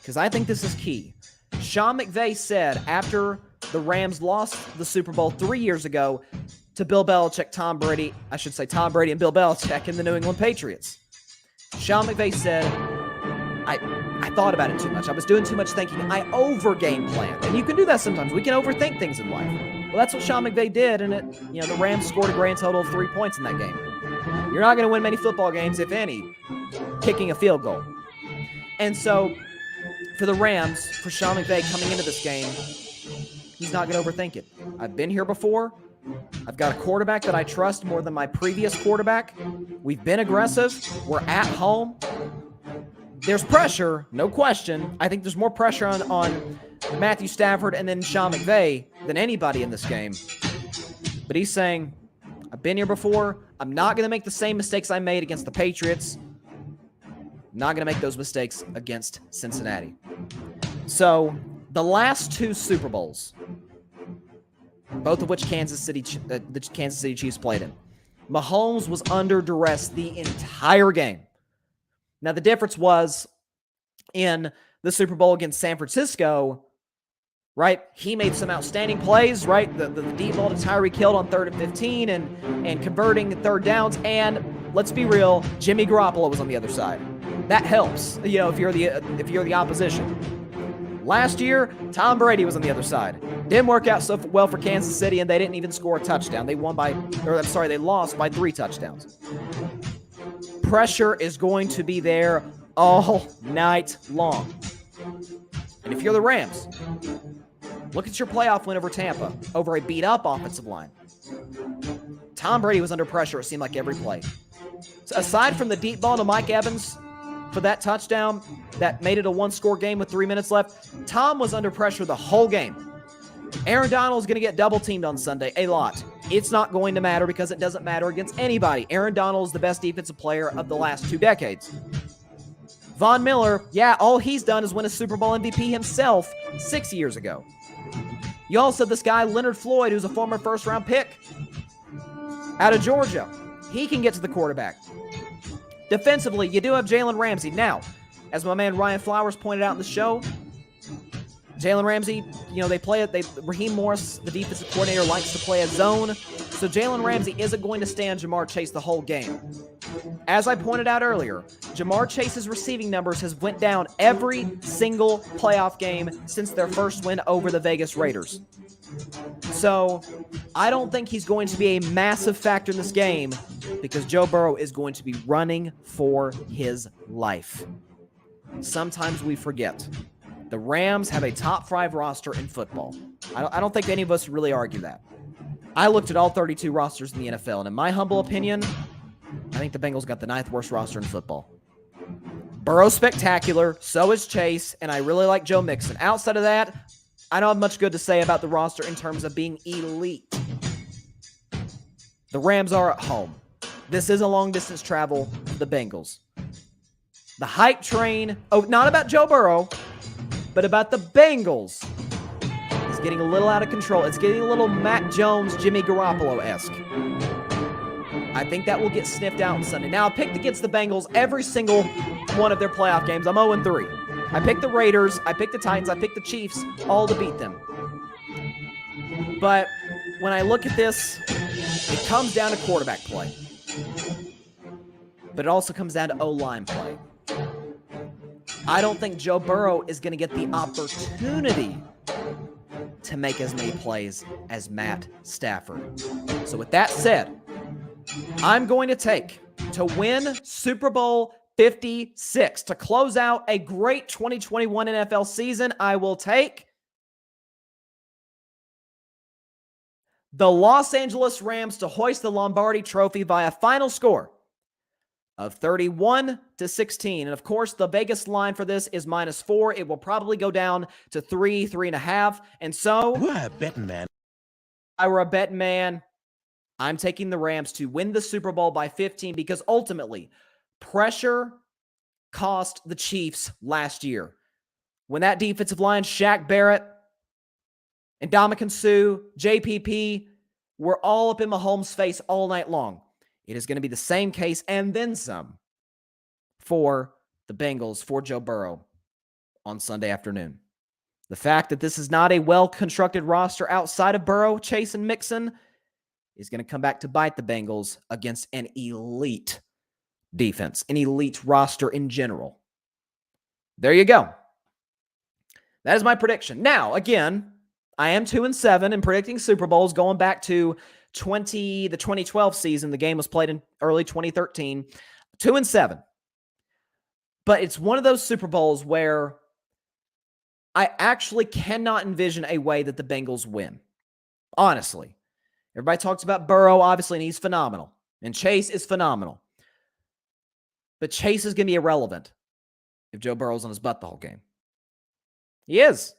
because I think this is key. Sean McVay said after the Rams lost the Super Bowl 3 years ago to Bill Belichick, Tom Brady and Bill Belichick in the New England Patriots. Sean McVay said, I thought about it too much. I was doing too much thinking. I over-game planned. And you can do that sometimes. We can overthink things in life. Well, that's what Sean McVay did, and the Rams scored a grand total of 3 points in that game. You're not going to win many football games, if any, kicking a field goal. And so, for the Rams, for Sean McVay coming into this game, he's not going to overthink it. I've been here before. I've got a quarterback that I trust more than my previous quarterback. We've been aggressive. We're at home. There's pressure, no question. I think there's more pressure on Matthew Stafford and then Sean McVay than anybody in this game. But he's saying, I've been here before. I'm not going to make the same mistakes I made against the Patriots. I'm not going to make those mistakes against Cincinnati. So, the last 2 Super Bowls, both of which the Kansas City Chiefs played in, Mahomes was under duress the entire game. Now, the difference was in the Super Bowl against San Francisco, right? He made some outstanding plays, right? The deep ball to Tyreek Hill on 3rd and 15 and converting 3rd downs. And let's be real, Jimmy Garoppolo was on the other side. That helps, if you're the opposition. Last year, Tom Brady was on the other side. Didn't work out so well for Kansas City, and they didn't even score a touchdown. They lost by 3 touchdowns. Pressure is going to be there all night long. And if you're the Rams, look at your playoff win over Tampa, over a beat-up offensive line. Tom Brady was under pressure, it seemed like, every play. So aside from the deep ball to Mike Evans for that touchdown that made it a 1-score game with 3 minutes left, Tom was under pressure the whole game. Aaron Donald's going to get double-teamed on Sunday a lot. It's not going to matter because it doesn't matter against anybody. Aaron Donald is the best defensive player of the last 2 decades. Von Miller, all he's done is win a Super Bowl MVP himself 6 years ago. You also have this guy, Leonard Floyd, who's a former first-round pick out of Georgia. He can get to the quarterback. Defensively, you do have Jalen Ramsey. Now, as my man Ryan Flowers pointed out in the show, Jalen Ramsey, Raheem Morris, the defensive coordinator, likes to play a zone. So Jalen Ramsey isn't going to stay on Jamar Chase the whole game. As I pointed out earlier, Jamar Chase's receiving numbers has went down every single playoff game since their first win over the Vegas Raiders. So I don't think he's going to be a massive factor in this game because Joe Burrow is going to be running for his life. Sometimes we forget. The Rams have a top 5 roster in football. I don't think any of us really argue that. I looked at all 32 rosters in the NFL, and in my humble opinion, I think the Bengals got the 9th worst roster in football. Burrow's spectacular, so is Chase, and I really like Joe Mixon. Outside of that, I don't have much good to say about the roster in terms of being elite. The Rams are at home. This is a long-distance travel for the Bengals. The hype train, not about Joe Burrow, but about the Bengals, is getting a little out of control. It's getting a little Mac Jones, Jimmy Garoppolo-esque. I think that will get sniffed out on Sunday. Now, I picked against the Bengals every single one of their playoff games. I'm 0-3. I picked the Raiders, I picked the Titans, I picked the Chiefs, all to beat them. But when I look at this, it comes down to quarterback play. But it also comes down to O-line play. I don't think Joe Burrow is going to get the opportunity to make as many plays as Matt Stafford. So with that said, I'm going to take to win Super Bowl 56 to close out a great 2021 NFL season. I will take the Los Angeles Rams to hoist the Lombardi Trophy by a final score of 31-16. And of course, the Vegas line for this is -4. It will probably go down to 3, 3.5. And so, you are a betting man. If I were a betting man, I'm taking the Rams to win the Super Bowl by 15 because ultimately, pressure cost the Chiefs last year. When that defensive line, Shaq Barrett, and Ndamukong Suh, JPP, were all up in Mahomes' face all night long. It is going to be the same case and then some for the Bengals, for Joe Burrow on Sunday afternoon. The fact that this is not a well-constructed roster outside of Burrow, Chase, and Mixon is going to come back to bite the Bengals against an elite defense, an elite roster in general. There you go. That is my prediction. Now, again, I am 2-7 in predicting Super Bowls going back to the 2012 season. The game was played in early 2013. 2-7. But it's one of those Super Bowls where I actually cannot envision a way that the Bengals win. Honestly. Everybody talks about Burrow, obviously, and he's phenomenal. And Chase is phenomenal. But Chase is going to be irrelevant if Joe Burrow's on his butt the whole game. He is.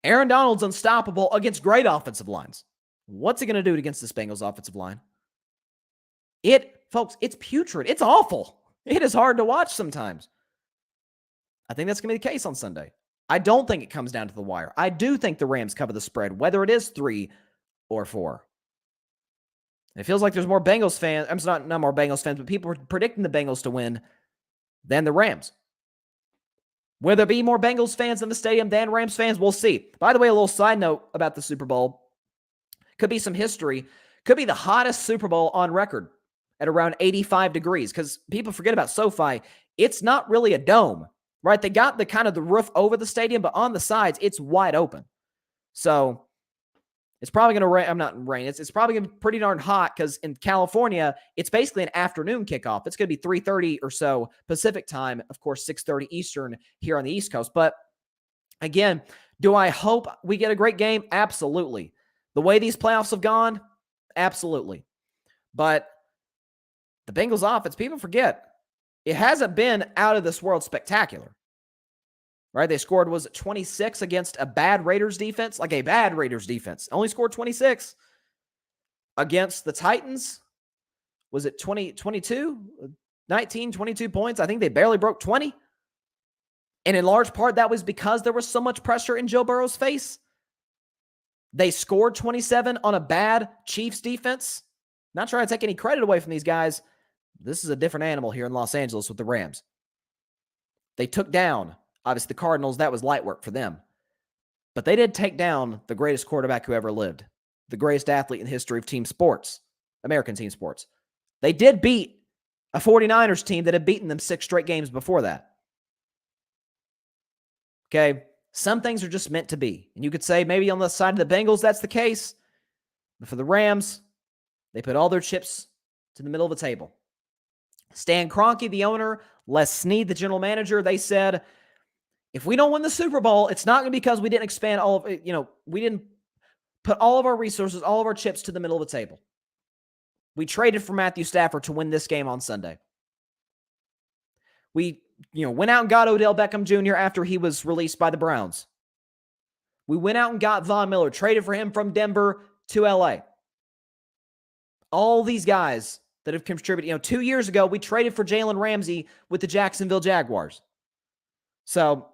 Aaron Donald's unstoppable against great offensive lines. What's he going to do against this Bengals offensive line? Folks, it's putrid. It's awful. It is hard to watch sometimes. I think that's going to be the case on Sunday. I don't think it comes down to the wire. I do think the Rams cover the spread, whether it is 3 or 4. It feels like there's more Bengals fans. I'm not more Bengals fans, but people are predicting the Bengals to win than the Rams. Will there be more Bengals fans in the stadium than Rams fans? We'll see. By the way, a little side note about the Super Bowl. Could be some history. Could be the hottest Super Bowl on record at around 85 degrees because people forget about SoFi. It's not really a dome, right? They got the kind of the roof over the stadium, but on the sides, it's wide open. So it's probably going to rain. I'm not rain. It's probably going to be pretty darn hot because in California, it's basically an afternoon kickoff. It's going to be 3:30 or so Pacific time. Of course, 6:30 Eastern here on the East Coast. But again, do I hope we get a great game? Absolutely. The way these playoffs have gone, absolutely. But the Bengals offense, people forget, it hasn't been out of this world spectacular. Right? They scored, 26 against a bad Raiders defense? Like a bad Raiders defense. Only scored 26. Against the Titans, was it 22? 19, 22 points? I think they barely broke 20. And in large part, that was because there was so much pressure in Joe Burrow's face. They scored 27 on a bad Chiefs defense. Not trying to take any credit away from these guys. This is a different animal here in Los Angeles with the Rams. They took down, obviously, the Cardinals. That was light work for them. But they did take down the greatest quarterback who ever lived, the greatest athlete in the history of team sports, American team sports. They did beat a 49ers team that had beaten them 6 straight games before that. Okay, some things are just meant to be. And you could say maybe on the side of the Bengals that's the case. But for the Rams, they put all their chips to the middle of the table. Stan Kroenke, the owner, Les Snead, the general manager, they said, if we don't win the Super Bowl, it's not going to be because we didn't expand all of it. We didn't put all of our resources, all of our chips to the middle of the table. We traded for Matthew Stafford to win this game on Sunday. We, went out and got Odell Beckham Jr. after he was released by the Browns. We went out and got Von Miller, traded for him from Denver to LA. All these guys that have contributed. 2 years ago, we traded for Jalen Ramsey with the Jacksonville Jaguars. So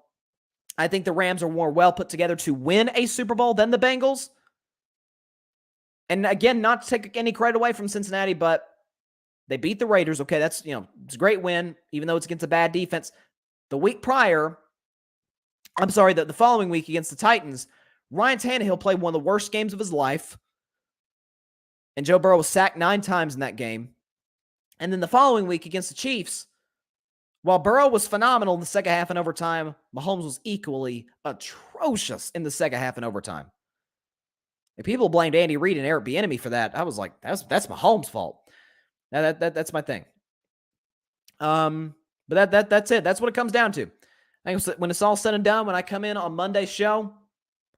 I think the Rams are more well put together to win a Super Bowl than the Bengals. And again, not to take any credit away from Cincinnati, but they beat the Raiders. Okay, that's, it's a great win, even though it's against a bad defense. The following week against the Titans, Ryan Tannehill played one of the worst games of his life. And Joe Burrow was sacked 9 times in that game. And then the following week against the Chiefs, while Burrow was phenomenal in the second half and overtime, Mahomes was equally atrocious in the second half and overtime. And people blamed Andy Reid and Eric Bieniemy for that. I was like, that's Mahomes' fault. Now that's my thing. But that's it. That's what it comes down to. I think when it's all said and done, when I come in on Monday's show,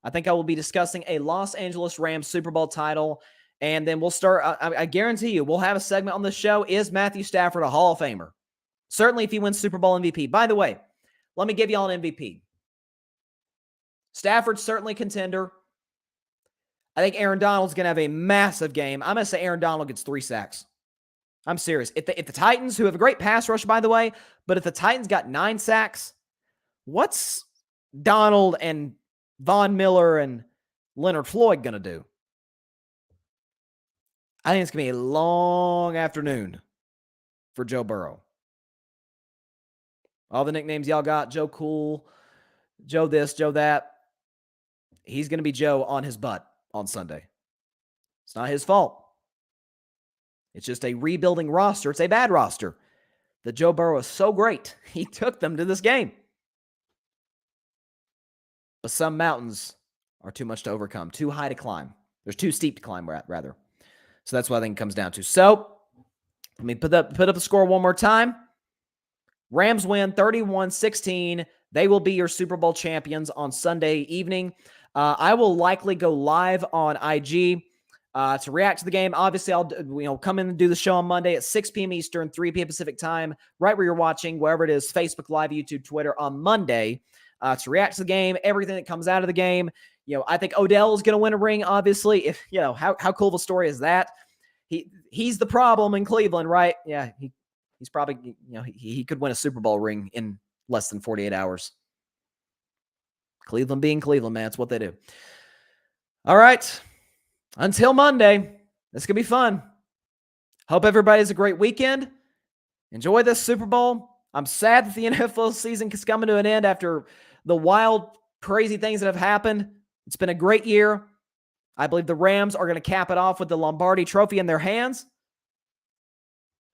I think I will be discussing a Los Angeles Rams Super Bowl title And then we'll start. I guarantee you, we'll have a segment on the show. Is Matthew Stafford a Hall of Famer? Certainly if he wins Super Bowl MVP. By the way, let me give y'all an MVP. Stafford's certainly contender. I think Aaron Donald's going to have a massive game. I'm going to say Aaron Donald gets 3 sacks. I'm serious. If the Titans, who have a great pass rush, by the way, but if the Titans got 9 sacks, what's Donald and Von Miller and Leonard Floyd going to do? I think it's going to be a long afternoon for Joe Burrow. All the nicknames y'all got, Joe Cool, Joe this, Joe that. He's going to be Joe on his butt on Sunday. It's not his fault. It's just a rebuilding roster. It's a bad roster. The Joe Burrow is so great. He took them to this game. But some mountains are too much to overcome, too high to climb. There's too steep to climb, rather. So that's what I think it comes down to. So let me put up the score one more time. Rams win 31-16. They will be your Super Bowl champions on Sunday evening. I will likely go live on IG to react to the game. Obviously, I'll come in and do the show on Monday at 6 p.m. Eastern, 3 p.m. Pacific time, right where you're watching, wherever it is, Facebook Live, YouTube, Twitter, on Monday to react to the game, everything that comes out of the game. I think Odell is going to win a ring, obviously. If how cool of a story is that? He's the problem in Cleveland, right? Yeah, he's probably, he could win a Super Bowl ring in less than 48 hours. Cleveland being Cleveland, man. It's what they do. All right. Until Monday, this could be fun. Hope everybody has a great weekend. Enjoy this Super Bowl. I'm sad that the NFL season is coming to an end after the wild, crazy things that have happened. It's been a great year. I believe the Rams are going to cap it off with the Lombardi Trophy in their hands.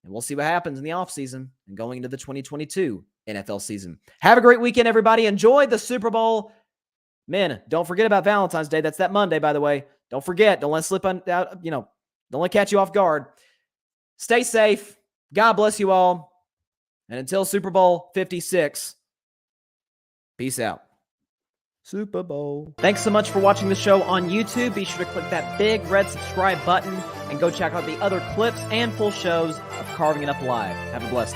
And we'll see what happens in the offseason and going into the 2022 NFL season. Have a great weekend, everybody. Enjoy the Super Bowl. Men, don't forget about Valentine's Day. That's that Monday, by the way. Don't forget. Don't let it slip out. Don't let it catch you off guard. Stay safe. God bless you all. And until Super Bowl 56, peace out. Super Bowl. Thanks so much for watching the show on YouTube. Be sure to click that big red subscribe button and go check out the other clips and full shows of Carving It Up Live. Have a blessed day.